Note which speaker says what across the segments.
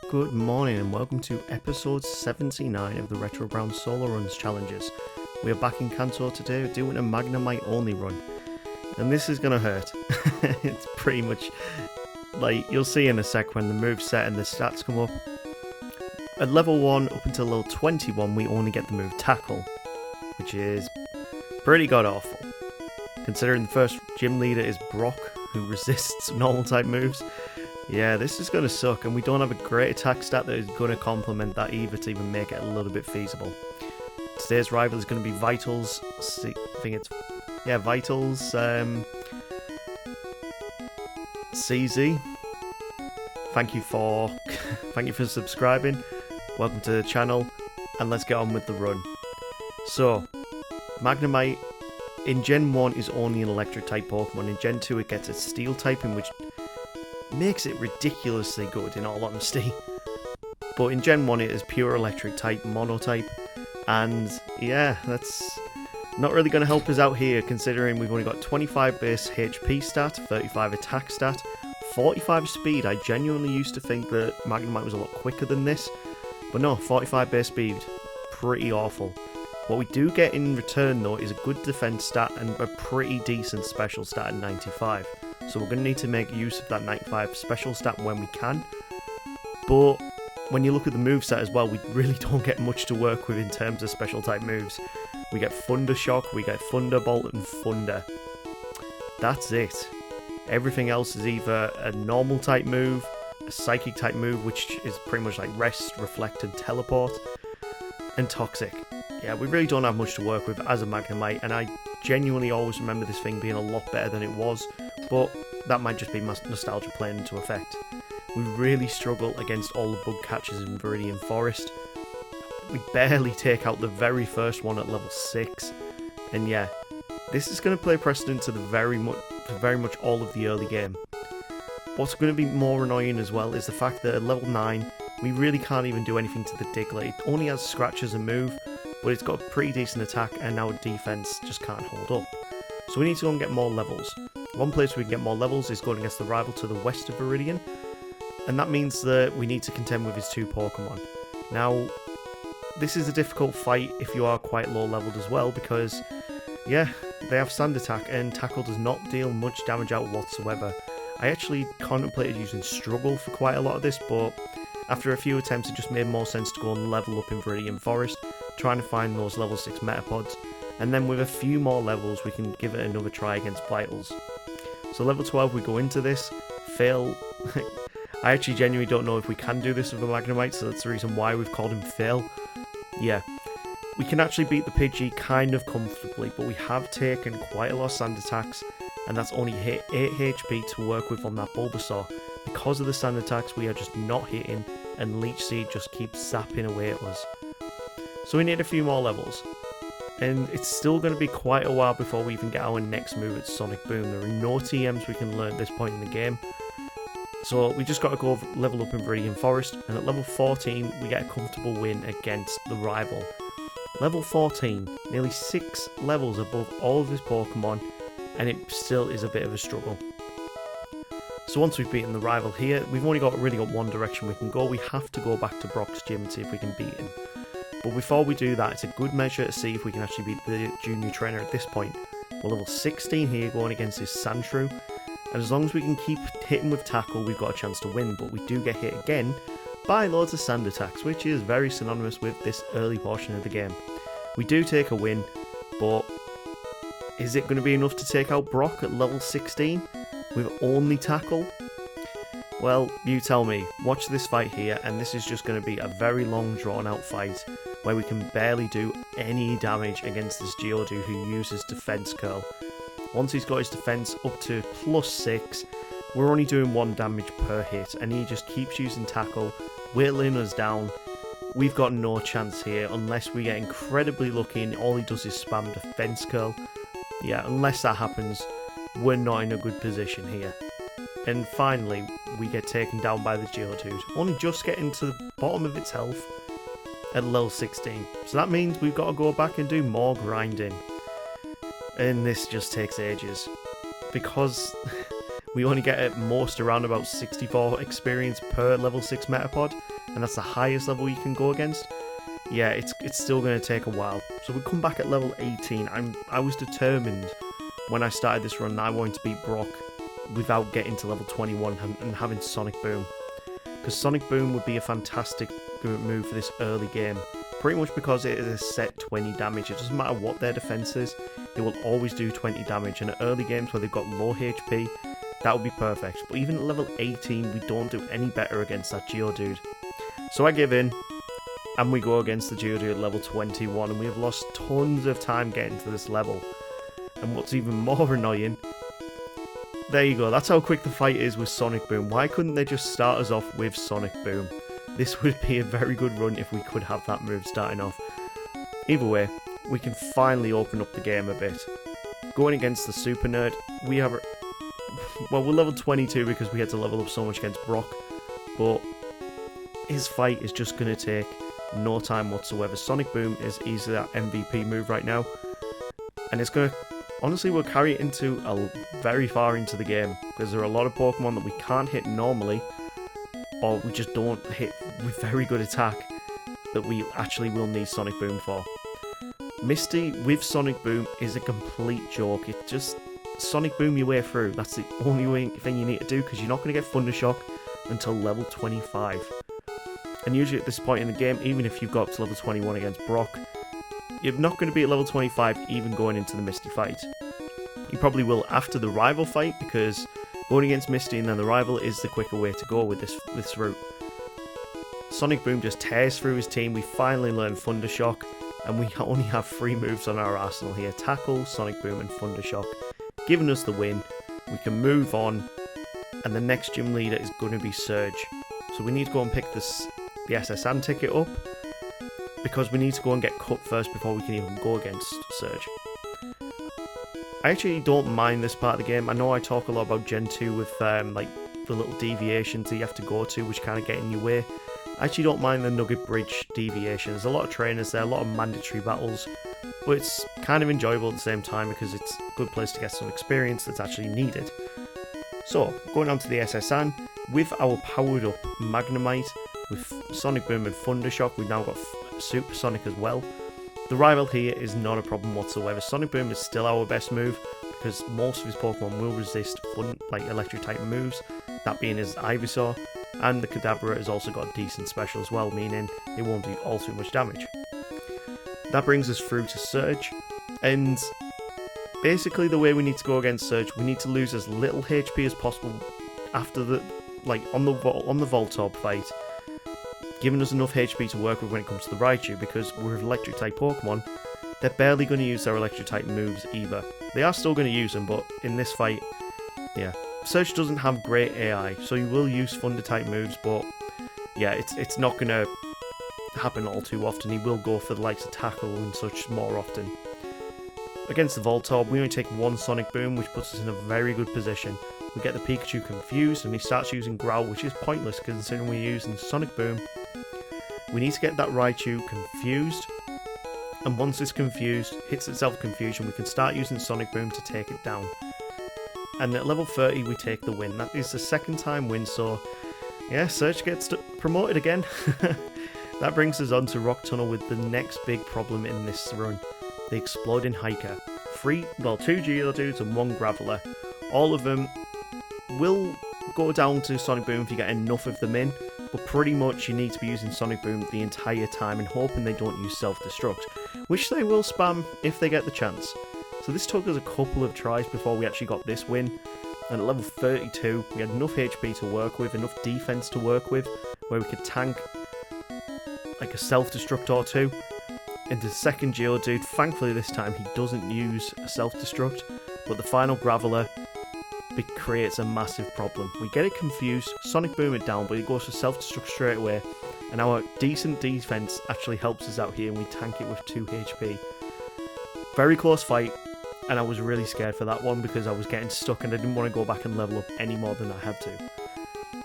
Speaker 1: Good morning and welcome to episode 79 of the Retro Brown Solo Runs challenges. We are back in Kanto today doing a Magnemite only run. And this is going to hurt. It's pretty much like you'll see in a sec when the move's set and the stats come up. At level 1 up until level 21 we only get the move Tackle, which is pretty god awful. Considering the first gym leader is Brock, who resists normal type moves. Yeah, this is going to suck, and we don't have a great attack stat that is going to complement that either to even make it a little bit feasible. Today's rival is going to be Vitals. I think it's Vitals. CZ. Thank you for subscribing. Welcome to the channel, and let's get on with the run. So, Magnemite in Gen 1 is only an electric type Pokemon. In Gen 2 it gets a steel type, in which makes it ridiculously good in all honesty. But in Gen 1 it is pure electric type, mono type, and yeah, that's not really going to help us out here considering we've only got 25 base HP stat, 35 attack stat, 45 speed. I genuinely used to think that Magnemite was a lot quicker than this, but no, 45 base speed, pretty awful. What we do get in return though is a good defense stat and a pretty decent special stat at 95. So we're going to need to make use of that 95 special stat when we can. But when you look at the moveset as well, we really don't get much to work with in terms of special type moves. We get Thunder Shock, we get Thunderbolt and Thunder. That's it. Everything else is either a normal type move, a psychic type move, which is pretty much like Rest, Reflect and Teleport, and Toxic. Yeah, we really don't have much to work with as a Magnemite, and I genuinely always remember this thing being a lot better than it was, but that might just be nostalgia playing into effect. We really struggle against all the bug catchers in Viridian Forest. We barely take out the very first one at level 6, and yeah, this is going to play precedent to very much all of the early game. What's going to be more annoying as well is the fact that at level 9, we really can't even do anything to the Diglett. It only has Scratch as a move, but it's got a pretty decent attack and our defense just can't hold up. So we need to go and get more levels. One place we can get more levels is going against the rival to the west of Viridian, and that means that we need to contend with his 2 Pokemon. Now, this is a difficult fight if you are quite low leveled as well, because yeah, they have Sand Attack and Tackle does not deal much damage out whatsoever. I actually contemplated using Struggle for quite a lot of this, but after a few attempts it just made more sense to go and level up in Viridian Forest, trying to find those level 6 Metapods, and then with a few more levels we can give it another try against Vitals. So level 12 we go into this, fail. I actually genuinely don't know if we can do this with a Magnemite, so that's the reason why we've called him Fail. Yeah, we can actually beat the Pidgey kind of comfortably, but we have taken quite a lot of Sand Attacks, and that's only hit 8 HP to work with on that Bulbasaur. Because of the Sand Attacks we are just not hitting, and Leech Seed just keeps zapping away at us. So we need a few more levels, and it's still going to be quite a while before we even get our next move at Sonic Boom. There are no TMs we can learn at this point in the game, so we just got to go level up in Viridian Forest, and at level 14 we get a comfortable win against the rival. Level 14, nearly 6 levels above all of his Pokemon, and it still is a bit of a struggle. So once we've beaten the rival here, we've only really got one direction we can go. We have to go back to Brock's gym and see if we can beat him. But before we do that, it's a good measure to see if we can actually beat the junior trainer at this point. We're level 16 here going against his Sandshrew, and as long as we can keep hitting with Tackle, we've got a chance to win, but we do get hit again by loads of Sand Attacks, which is very synonymous with this early portion of the game. We do take a win, but is it going to be enough to take out Brock at level 16 with only Tackle? Well, you tell me. Watch this fight here, and this is just going to be a very long drawn out fight where we can barely do any damage against this Geodude who uses Defense Curl. Once he's got his defense up to +6, we're only doing 1 damage per hit, and he just keeps using Tackle, whittling us down. We've got no chance here unless we get incredibly lucky and all he does is spam Defense Curl. Yeah, unless that happens, we're not in a good position here. And finally, we get taken down by the Geodude, only just getting to the bottom of its health at level 16. So that means we've got to go back and do more grinding. And this just takes ages, because We only get at most around about 64 experience per level 6 Metapod, and that's the highest level you can go against. Yeah, it's still going to take a while. So we come back at level 18. I was determined when I started this run that I wanted to beat Brock without getting to level 21 and having Sonic Boom. Because Sonic Boom would be a fantastic move for this early game. Pretty much because it is a set 20 damage. It doesn't matter what their defense is, it will always do 20 damage. And at early games where they've got low HP, that would be perfect. But even at level 18, we don't do any better against that Geodude. So I give in, and we go against the Geodude at level 21, and we have lost tons of time getting to this level. And what's even more annoying, there you go, that's how quick the fight is with Sonic Boom. Why couldn't they just start us off with Sonic Boom? This would be a very good run if we could have that move starting off. Either way, we can finally open up the game a bit. Going against the Super Nerd, we have... Well, we're level 22 because we had to level up so much against Brock, but his fight is just going to take no time whatsoever. Sonic Boom is easily that MVP move right now, and it's going to... Honestly, we'll carry it into very far into the game, because there are a lot of Pokemon that we can't hit normally, or we just don't hit with very good attack, that we actually will need Sonic Boom for. Misty with Sonic Boom is a complete joke. It just Sonic Boom your way through. That's the only thing you need to do, because you're not going to get Thunder Shock until level 25. And usually at this point in the game, even if you've got to level 21 against Brock, you're not going to be at level 25 even going into the Misty fight. You probably will after the rival fight, because going against Misty and then the rival is the quicker way to go with this route. Sonic Boom just tears through his team. We finally learn Thunder Shock, and we only have 3 moves on our arsenal here: Tackle, Sonic Boom and Thunder Shock, giving us the win. We can move on, and the next gym leader is going to be Surge. So we need to go and pick the SSN ticket up, because we need to go and get cut first before we can even go against Surge. I actually don't mind this part of the game. I know I talk a lot about Gen 2 with like the little deviations that you have to go to, which kind of get in your way. I actually don't mind the Nugget Bridge deviation. There's a lot of trainers there, a lot of mandatory battles, but it's kind of enjoyable at the same time because it's a good place to get some experience that's actually needed. So, going on to the SSN, with our powered up Magnemite, with Sonic Boom and Thunder Shock, we've now got Super Sonic as well. The rival here is not a problem whatsoever. Sonic Boom is still our best move, because most of his Pokemon will resist electric type moves, that being his Ivysaur, and the Kadabra has also got a decent special as well, meaning it won't do all too much damage. That brings us through to Surge, and basically the way we need to go against Surge, we need to lose as little HP as possible after the, on the Voltorb fight, giving us enough HP to work with when it comes to the Raichu, because we're an electric type Pokemon. They're barely going to use their electric type moves either. They are still going to use them, but in this fight, yeah. Surge doesn't have great AI, so you will use Thunder type moves, but yeah, it's not going to happen all too often. He will go for the likes of Tackle and such more often. Against the Voltorb, we only take 1 Sonic Boom, which puts us in a very good position. We get the Pikachu confused, and he starts using Growl, which is pointless considering we're using Sonic Boom. We need to get that Raichu confused, and once it's confused, hits itself confusion, we can start using Sonic Boom to take it down. And at level 30 we take the win. That is the 2nd time win, so yeah, Surge gets promoted again. That brings us on to Rock Tunnel with the next big problem in this run, the Exploding Hiker. 2 Geodudes and 1 Graveler. All of them will go down to Sonic Boom if you get enough of them in, but pretty much you need to be using Sonic Boom the entire time and hoping they don't use self-destruct, which they will spam if they get the chance. So this took us a couple of tries before we actually got this win, and at level 32 we had enough HP to work with, enough defense to work with, where we could tank like a self-destruct or 2 into the 2nd Geodude. Thankfully this time he doesn't use a self-destruct, but the final Graveler creates a massive problem. We get it confused, Sonic Boom it down, but it goes for self-destruct straight away, and our decent defense actually helps us out here, and we tank it with 2 HP. Very close fight, and I was really scared for that one because I was getting stuck and I didn't want to go back and level up any more than I had to.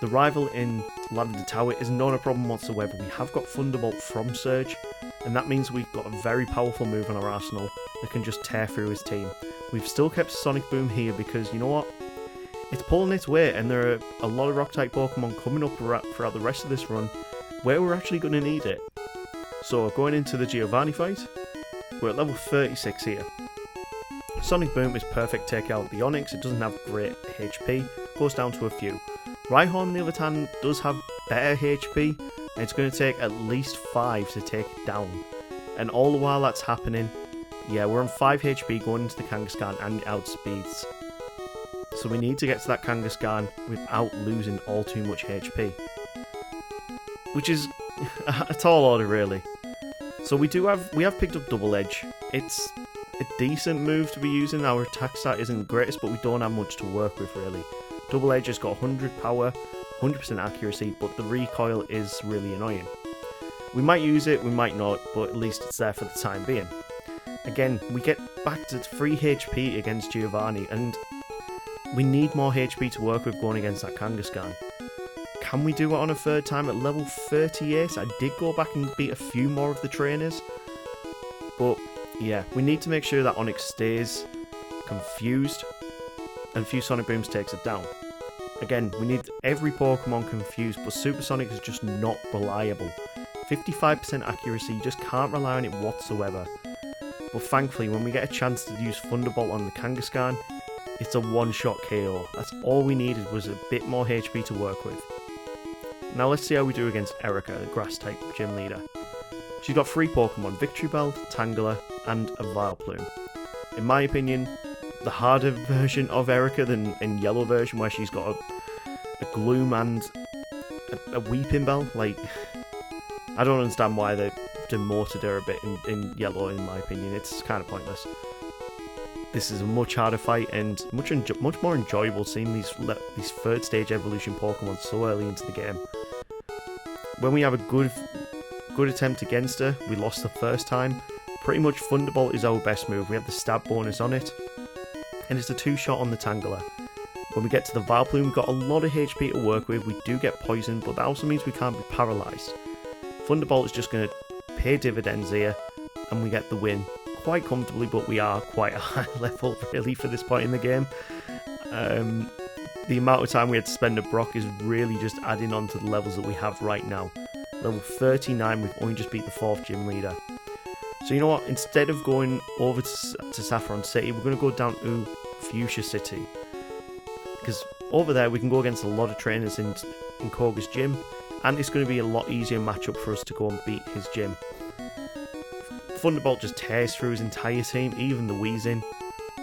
Speaker 1: The rival in Lavender Tower is not a problem whatsoever. We have got Thunderbolt from Surge, and that means we've got a very powerful move on our arsenal that can just tear through his team. We've still kept Sonic Boom here because, you know what? it's pulling its weight, and there are a lot of Rock-type Pokemon coming up throughout the rest of this run where we're actually going to need it. So going into the Giovanni fight, we're at level 36 here. Sonic Boom is perfect to take out the Onix. It doesn't have great HP, goes down to a few. Rhyhorn, on the other hand, does have better HP, and it's going to take at least 5 to take it down. And all the while that's happening, yeah, we're on 5 HP going into the Kangaskhan, and it outspeeds. So we need to get to that Kangaskhan without losing all too much HP. Which is a tall order, really. So we have picked up Double Edge. It's a decent move to be using. Our attack stat isn't greatest, but we don't have much to work with, really. Double Edge has got 100 power, 100% accuracy, but the recoil is really annoying. We might use it, we might not, but at least it's there for the time being. Again, we get back to 3 HP against Giovanni, and we need more HP to work with going against that Kangaskhan. Can we do it on a third time at level 38? I did go back and beat a few more of the trainers, but yeah, we need to make sure that Onix stays confused, and a few Sonic Booms takes it down. Again, we need every Pokemon confused, but Supersonic is just not reliable. 55% accuracy, you just can't rely on it whatsoever. But thankfully, when we get a chance to use Thunderbolt on the Kangaskhan, it's a one-shot KO. That's all we needed, was a bit more HP to work with. Now let's see how we do against Erica, the Grass-type gym leader. She's got 3 Pokemon, Victory Bell, Tangela, and a Vileplume. In my opinion, the harder version of Erica than in Yellow version, where she's got a Gloom and a Weeping Bell. Like, I don't understand why they demoted her a bit in Yellow, in my opinion. It's kind of pointless. This is a much harder fight and much more enjoyable seeing these third stage evolution Pokemon so early into the game. When we have a good attempt against her, we lost the first time. Pretty much Thunderbolt is our best move. We have the stab bonus on it, and it's a 2-shot on the Tangela. When we get to the Vileplume, we've got a lot of HP to work with. We do get poisoned, but that also means we can't be paralysed. Thunderbolt is just going to pay dividends here, and we get the win quite comfortably, but we are quite a high level really for this point in the game. The amount of time we had to spend at Brock is really just adding on to the levels that we have right now. Level 39, we've only just beat the 4th gym leader. So you know what, instead of going over to Saffron City, we're going to go down to Fuchsia City. Because over there we can go against a lot of trainers in Koga's gym, and it's going to be a lot easier matchup for us to go and beat his gym. Thunderbolt just tears through his entire team, even the Weezing,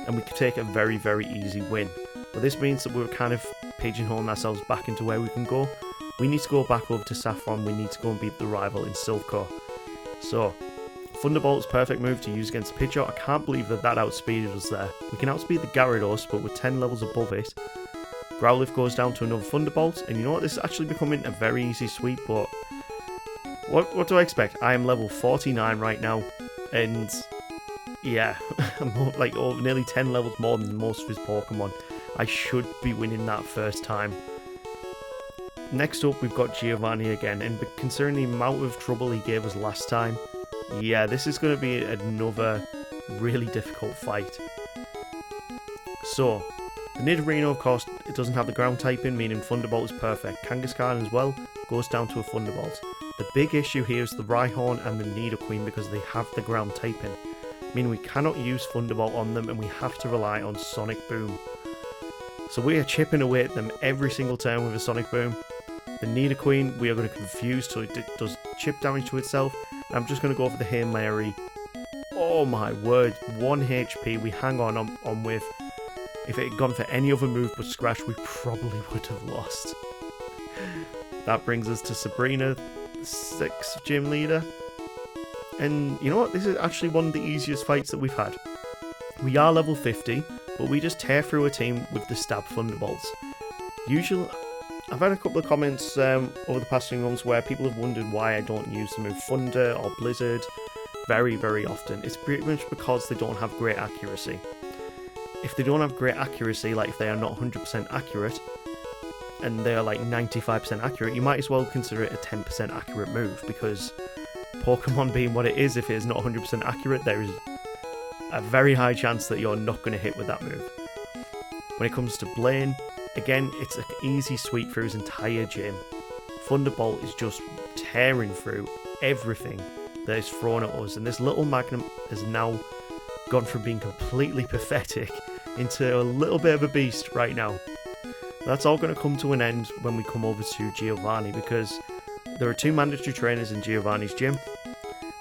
Speaker 1: and we could take a very, very easy win. But this means that we're kind of pigeonholing ourselves back into where we can go. We need to go back over to Saffron, we need to go and beat the rival in Silph. So, Thunderbolt's perfect move to use against Pidgeot. I can't believe that outspeeded us there. We can outspeed the Gyarados, but we're 10 levels above it. Growlithe goes down to another Thunderbolt, and you know what, this is actually becoming a very easy sweep, but what do I expect? I am level 49 right now, and yeah, I'm like nearly 10 levels more than most of his Pokemon. I should be winning that first time. Next up, we've got Giovanni again, and considering the amount of trouble he gave us last time, yeah, this is going to be another really difficult fight. So, the Nidorino, of course, it doesn't have the ground typing, meaning Thunderbolt is perfect. Kangaskhan as well goes down to a Thunderbolt. The big issue here is the Rhyhorn and the Nidoqueen, because they have the ground typing, meaning we cannot use Thunderbolt on them and we have to rely on Sonic Boom. So we are chipping away at them every single turn with a Sonic Boom. The Nidoqueen, we are going to confuse so it does chip damage to itself. I'm just going to go for the Hail Mary. Oh my word, 1 HP we hang on with. If it had gone for any other move but Scratch, we probably would have lost. That brings us to Sabrina, the 6th gym leader. And you know what, this is actually one of the easiest fights that we've had. We are level 50, but we just tear through a team with the Stab Thunderbolts. Usually, I've had a couple of comments over the past few months where people have wondered why I don't use the move Thunder or Blizzard very, very often. It's pretty much because they don't have great accuracy. If they don't have great accuracy, like if they are not 100% accurate, and they are like 95% accurate, you might as well consider it a 10% accurate move, because Pokemon being what it is, if it is not 100% accurate, there is a very high chance that you're not going to hit with that move. When it comes to Blaine, Again, it's an easy sweep through his entire gym. Thunderbolt is just tearing through everything that is thrown at us, and this little Magnum has now gone from being completely pathetic into a little bit of a beast right now. That's all going to come to an end when we come over to Giovanni, because there are 2 mandatory trainers in Giovanni's gym,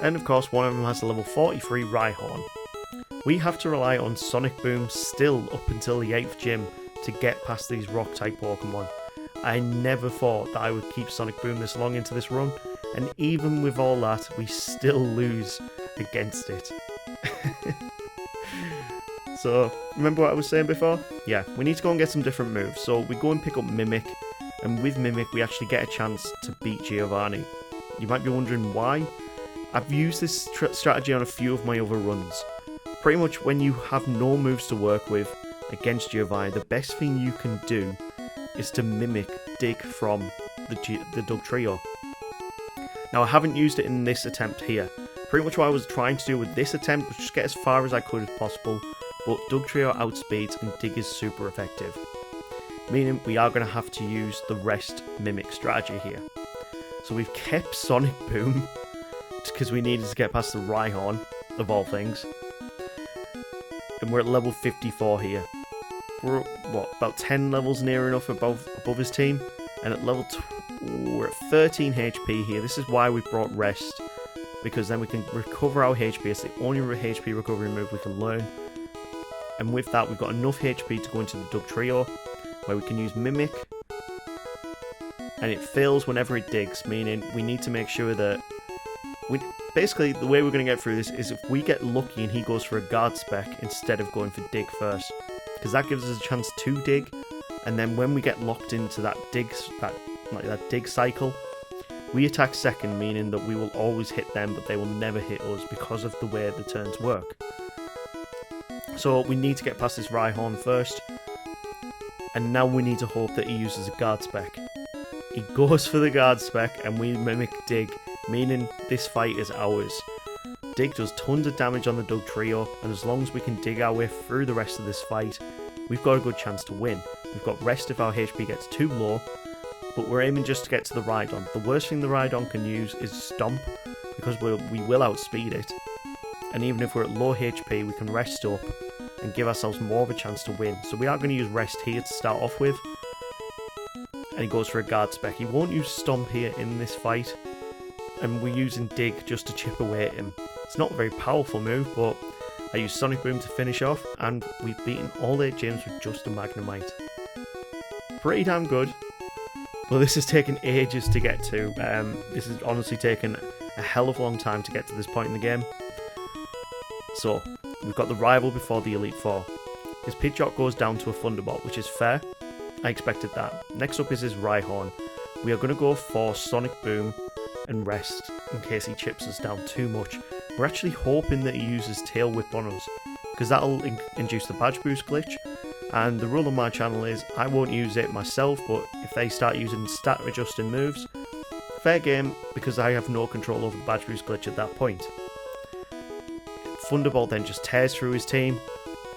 Speaker 1: and of course one of them has a level 43 Rhyhorn. We have to rely on Sonic Boom still up until the 8th gym to get past these rock type Pokemon. I never thought that I would keep Sonic Boom this long into this run, and even with all that, we still lose against it. So, remember what I was saying before? Yeah, we need to go and get some different moves. So we go and pick up Mimic, and with Mimic we actually get a chance to beat Giovanni. You might be wondering why. I've used this strategy on a few of my other runs. Pretty much when you have no moves to work with against Giovanni, the best thing you can do is to Mimic Dig from the Dugtrio. Now I haven't used it in this attempt here. Pretty much what I was trying to do with this attempt was just get as far as I could as possible, but Dugtrio outspeeds and Dig is super effective. Meaning we are going to have to use the rest Mimic strategy here. So we've kept Sonic Boom, because we needed to get past the Rhyhorn, of all things. And we're at level 54 here. We're, what, about 10 levels near enough above his team. And at level we're at 13 HP here. This is why we brought Rest, because then we can recover our HP. It's the only HP recovery move we can learn. And with that, we've got enough HP to go into the Dugtrio, where we can use Mimic. And it fails whenever it digs, meaning we need to make sure that... Basically, the way we're going to get through this is if we get lucky and he goes for a guard spec instead of going for dig first. Because that gives us a chance to dig, and then when we get locked into that dig cycle, we attack second, meaning that we will always hit them, but they will never hit us because of the way the turns work. So we need to get past this Rhyhorn first, and now we need to hope that he uses a guard spec. He goes for the guard spec, and we Mimic Dig, meaning this fight is ours. Dig does tons of damage on the Dugtrio, and as long as we can dig our way through the rest of this fight, we've got a good chance to win. We've got rest if our HP gets too low, but we're aiming just to get to the Rhydon. The worst thing the Rhydon can use is Stomp, because we will outspeed it. And even if we're at low HP, we can rest up and give ourselves more of a chance to win. So we are going to use Rest here to start off with. And he goes for a guard spec. He won't use Stomp here in this fight, and we're using Dig just to chip away at him. It's not a very powerful move, but I use Sonic Boom to finish off, and we've beaten all 8 gyms with just a Magnemite. Pretty damn good, but this has taken ages to get to. This has honestly taken a hell of a long time to get to this point in the game. So, we've got the rival before the Elite Four. His Pidgeot goes down to a Thunderbolt, which is fair. I expected that. Next up is his Rhyhorn. We are going to go for Sonic Boom and Rest in case he chips us down too much. We're actually hoping that he uses Tail Whip on us, because that'll induce the Badge Boost glitch. And the rule on my channel is I won't use it myself, but if they start using stat adjusting moves, fair game, because I have no control over the Badge Boost glitch at that point. Thunderbolt then just tears through his team,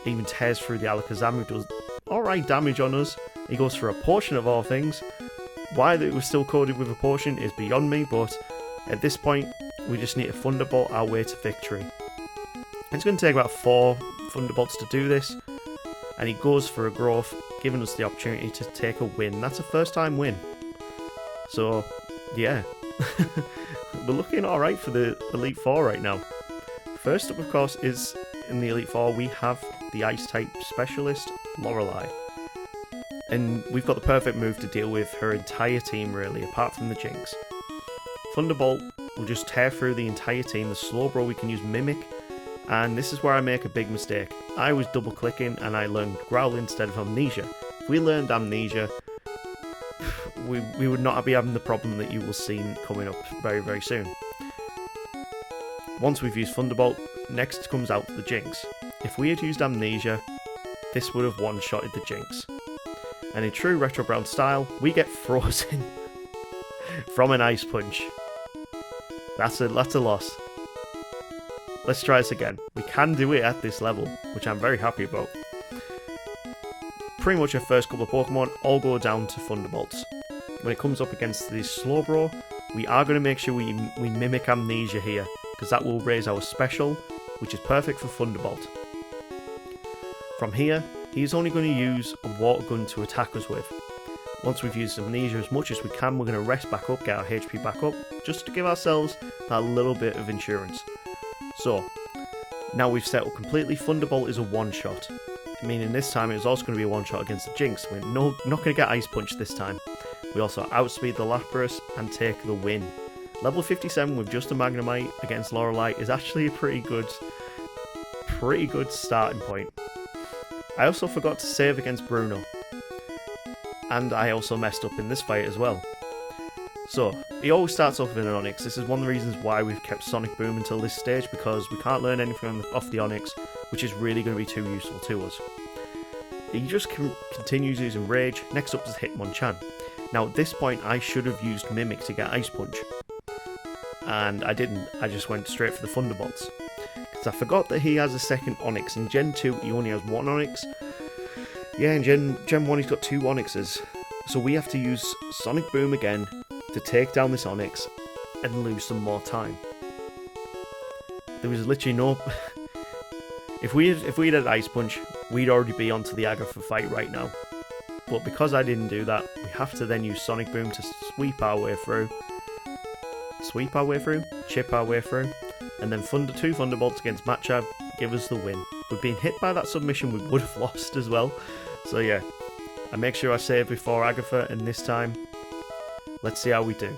Speaker 1: even tears through the Alakazam, who does alright damage on us. He goes for a potion of all things. Why it was still coded with a potion is beyond me, but at this point we just need to Thunderbolt our way to victory. It's going to take about 4 Thunderbolts to do this, and he goes for a Growth, giving us the opportunity to take a win. That's a first time win. So yeah, we're looking alright for the Elite Four right now. First up, of course, is in the Elite Four we have the Ice type specialist, Lorelei. And we've got the perfect move to deal with her entire team, really, apart from the Jinx. Thunderbolt will just tear through the entire team. The Slowbro, we can use Mimic, and this is where I make a big mistake. I was double clicking and I learned Growl instead of Amnesia. If we learned Amnesia, we would not be having the problem that you will see coming up very, very soon. Once we've used Thunderbolt, next comes out the Jinx. If we had used Amnesia, this would have one-shotted the Jinx. And in true Retro Brown style, we get frozen from an Ice Punch. That's a loss. Let's try this again. We can do it at this level, which I'm very happy about. pretty much our first couple of Pokemon all go down to Thunderbolts. When it comes up against the Slowbro, we are going to make sure we mimic Amnesia here, because that will raise our special, which is perfect for Thunderbolt. From here, he's only going to use a Water Gun to attack us with. Once we've used Amnesia as much as we can, we're going to rest back up, get our HP back up, just to give ourselves that little bit of insurance. So, now we've set up completely, Thunderbolt is a one-shot, meaning this time it's also going to be a one-shot against the Jinx. We're not going to get Ice Punch this time. We also outspeed the Lapras and take the win. Level 57 with just a Magnemite against Lorelei is actually a pretty good starting point. I also forgot to save against Bruno. And I also messed up in this fight as well. So, he always starts off with an Onix. This is one of the reasons why we've kept Sonic Boom until this stage, because we can't learn anything off the Onix, which is really going to be too useful to us. He just continues using Rage. Next up is Hitmonchan. Now, at this point, I should have used Mimic to get Ice Punch. And I didn't. I just went straight for the Thunderbolts. Because I forgot that he has a second Onix. In Gen 2, he only has one Onix. Yeah, in Gen 1, he's got two Onixes. So we have to use Sonic Boom again to take down this Onix and lose some more time. There was literally no... If we had Ice Punch, we'd already be onto the Agatha fight right now. But because I didn't do that, we have to then use Sonic Boom to sweep our way through, chip our way through, and then two Thunderbolts against Matchup give us the win. If we'd been hit by that submission, we would have lost as well. So yeah, I make sure I save before Agatha, and this time, let's see how we do.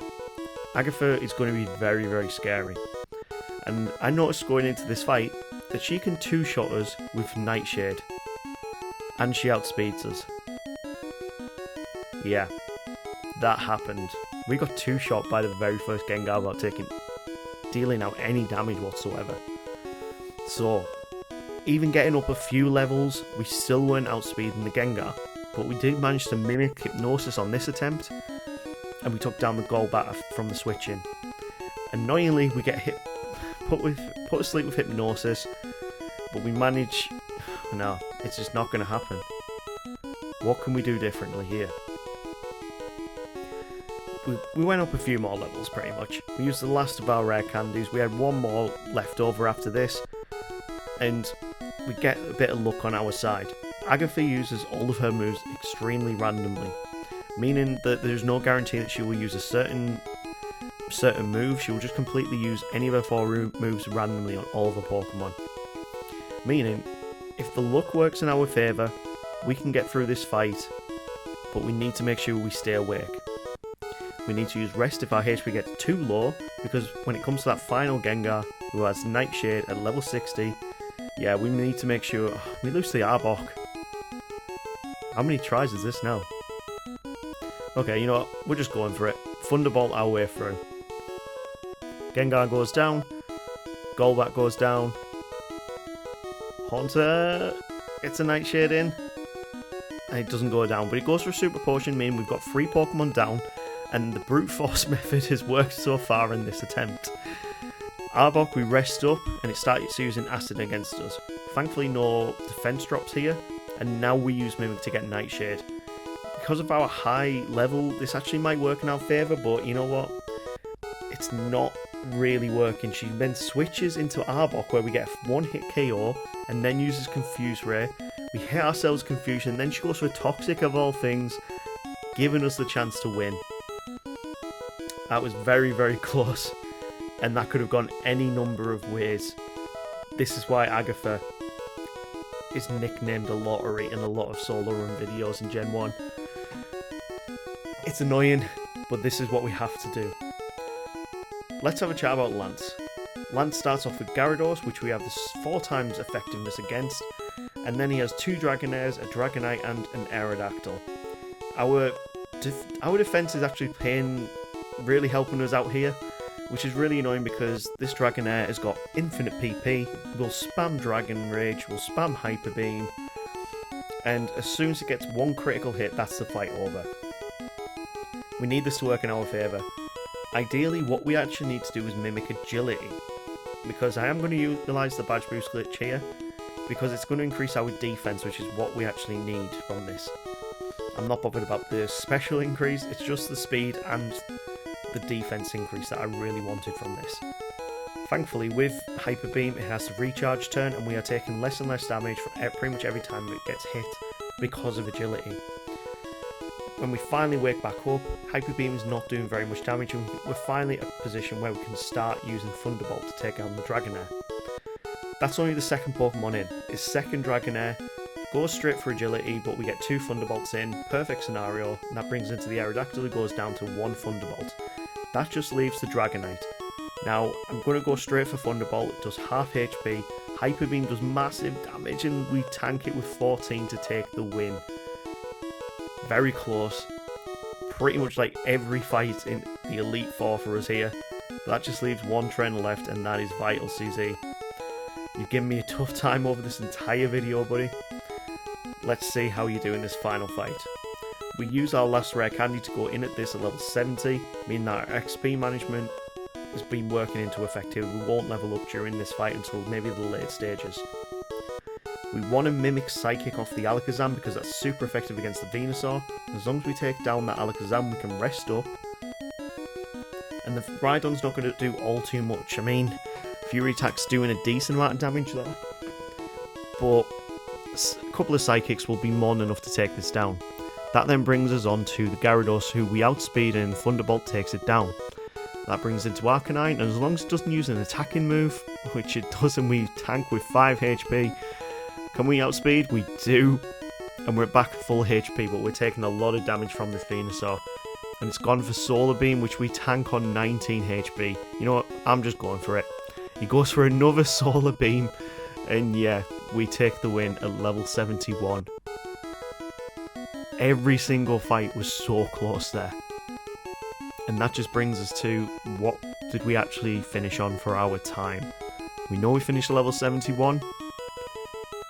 Speaker 1: Agatha is going to be very, very scary. And I noticed going into this fight that she can two-shot us with Nightshade. And she outspeeds us. Yeah, that happened. We got two-shot by the very first Gengar without dealing out any damage whatsoever. So, even getting up a few levels, we still weren't outspeeding the Gengar. But we did manage to mimic Hypnosis on this attempt, and we took down the Golbat from the switch-in. Annoyingly, we get put to sleep with Hypnosis, but we manage... No, it's just not going to happen. What can we do differently here? We went up a few more levels, pretty much. We used the last of our rare candies. We had one more left over after this, and we get a bit of luck on our side. Agatha uses all of her moves extremely randomly, meaning that there's no guarantee that she will use a certain move. She will just completely use any of her four moves randomly on all of her Pokemon. Meaning, if the luck works in our favour, we can get through this fight, but we need to make sure we stay awake. We need to use Rest if our HP gets too low, because when it comes to that final Gengar, who has Nightshade at level 60, yeah, we need to make sure... we lose to the Arbok. How many tries is this now? Okay, you know what? We're just going for it. Thunderbolt our way through. Gengar goes down. Golbat goes down. Haunter gets a Nightshade in. And it doesn't go down, but it goes for a Super Potion, meaning we've got 3 Pokemon down. And the brute force method has worked so far in this attempt. Arbok, we rest up, and it starts using Acid against us. Thankfully, no defense drops here, and now we use Mimic to get Nightshade. Because of our high level, this actually might work in our favour, but you know what? It's not really working. She then switches into Arbok, where we get a one-hit KO, and then uses Confuse Ray. We hit ourselves Confusion, and then she goes for a Toxic of all things, giving us the chance to win. That was very, very close, and that could have gone any number of ways. This is why Agatha is nicknamed a lottery in a lot of Solo Run videos in Gen 1. It's annoying, but this is what we have to do. Let's have a chat about Lance. Lance starts off with Gyarados, which we have this 4 times effectiveness against, and then he has 2 Dragonairs, a Dragonite, and an Aerodactyl. Our defense is actually really helping us out here, which is really annoying because this Dragonair has got infinite PP, will spam Dragon Rage, will spam Hyper Beam, and as soon as it gets 1 critical hit, that's the fight over. We need this to work in our favour. Ideally, what we actually need to do is mimic Agility, because I am going to utilise the Badge Boost glitch here, because it's going to increase our defense, which is what we actually need from this. I'm not bothered about the special increase, it's just the speed and the defense increase that I really wanted from this. Thankfully, with Hyper Beam, it has a recharge turn, and we are taking less and less damage from pretty much every time it gets hit because of agility. When we finally wake back up, Hyper Beam is not doing very much damage, and we're finally at a position where we can start using Thunderbolt to take down the Dragonair. That's only the second Pokemon in. His second Dragonair goes straight for agility, but we get 2 Thunderbolts in, perfect scenario, and that brings into the Aerodactyl, who goes down to 1 Thunderbolt. That just leaves the Dragonite. Now, I'm going to go straight for Thunderbolt, it does half HP, Hyper Beam does massive damage, and we tank it with 14 to take the win. Very close. Pretty much like every fight in the Elite Four for us here. But that just leaves one trainer left, and that is Vital CZ. You've given me a tough time over this entire video, buddy. Let's see how you do in this final fight. We use our last rare candy to go in at this at level 70, meaning that our XP management has been working into effect here. We won't level up during this fight until maybe the late stages. We want to mimic Psychic off the Alakazam because that's super effective against the Venusaur. As long as we take down that Alakazam, we can rest up. And the Rhydon's not going to do all too much. I mean, Fury Attack's doing a decent amount of damage there, but a couple of Psychics will be more than enough to take this down. That then brings us on to the Gyarados, who we outspeed, and Thunderbolt takes it down. That brings it to Arcanine, and as long as it doesn't use an attacking move, which it does, and we tank with 5 HP, can we outspeed? We do, and we're back full HP, but we're taking a lot of damage from this Venusaur. And it's gone for Solar Beam, which we tank on 19 HP. You know what? I'm just going for it. He goes for another Solar Beam, and yeah, we take the win at level 71. Every single fight was so close there. And that just brings us to, what did we actually finish on for our time? We know we finished at level 71.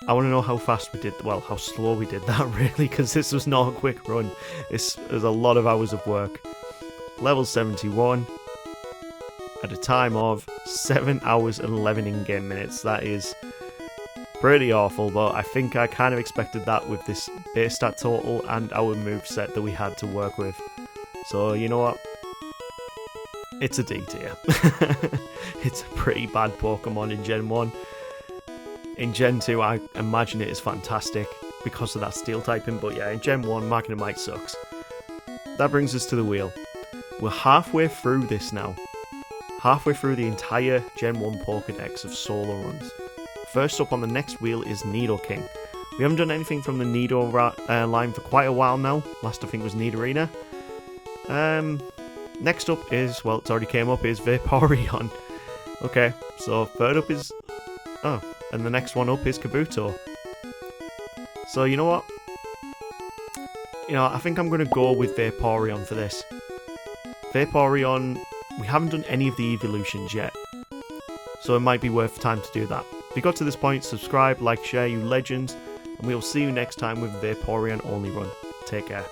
Speaker 1: I want to know how fast we did, well, how slow we did that really, because this was not a quick run. There's a lot of hours of work. Level 71 at a time of 7 hours and 11 in-game minutes. That is pretty awful, but I think I kind of expected that with this base stat total and our moveset that we had to work with. So, you know what? It's a D tier. It's a pretty bad Pokemon in Gen 1. In Gen 2, I imagine it is fantastic because of that steel typing, but yeah, in Gen 1, Magnemite sucks. That brings us to the wheel. We're halfway through this now. Halfway through the entire Gen 1 Pokédex of solo runs. First up on the next wheel is Nidoking. We haven't done anything from the Nido line for quite a while now. Last I think was Nidorina. Next up is, well, it's already came up, is Vaporeon. Okay, so third up is... oh, and the next one up is Kabuto. So, you know what? You know, I think I'm going to go with Vaporeon for this. Vaporeon, we haven't done any of the evolutions yet. So it might be worth time to do that. If you got to this point, subscribe, like, share, you legends. And we will see you next time with Vaporeon only run. Take care.